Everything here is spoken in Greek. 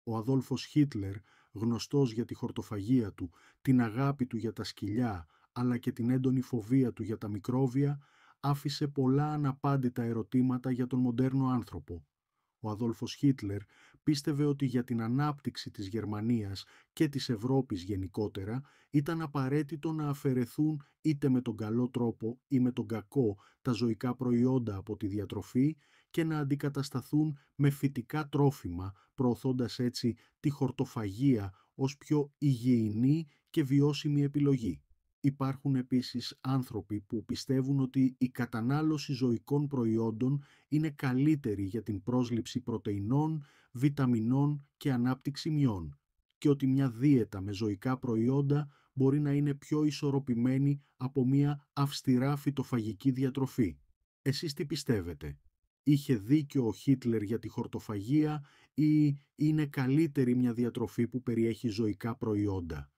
Ο Αδόλφος Χίτλερ, γνωστός για τη χορτοφαγία του, την αγάπη του για τα σκυλιά, αλλά και την έντονη φοβία του για τα μικρόβια, άφησε πολλά αναπάντητα ερωτήματα για τον μοντέρνο άνθρωπο. Ο Αδόλφος Χίτλερ πίστευε ότι για την ανάπτυξη της Γερμανίας και της Ευρώπης γενικότερα ήταν απαραίτητο να αφαιρεθούν είτε με τον καλό τρόπο ή με τον κακό τα ζωικά προϊόντα από τη διατροφή και να αντικατασταθούν με φυτικά τρόφιμα, προωθώντας έτσι τη χορτοφαγία ως πιο υγιεινή και βιώσιμη επιλογή. Υπάρχουν επίσης άνθρωποι που πιστεύουν ότι η κατανάλωση ζωικών προϊόντων είναι καλύτερη για την πρόσληψη πρωτεϊνών, βιταμινών και ανάπτυξη μειών και ότι μια δίαιτα με ζωικά προϊόντα μπορεί να είναι πιο ισορροπημένη από μια αυστηρά φυτοφαγική διατροφή. Εσείς τι πιστεύετε? Είχε δίκιο ο Χίτλερ για τη χορτοφαγία ή είναι καλύτερη μια διατροφή που περιέχει ζωικά προϊόντα?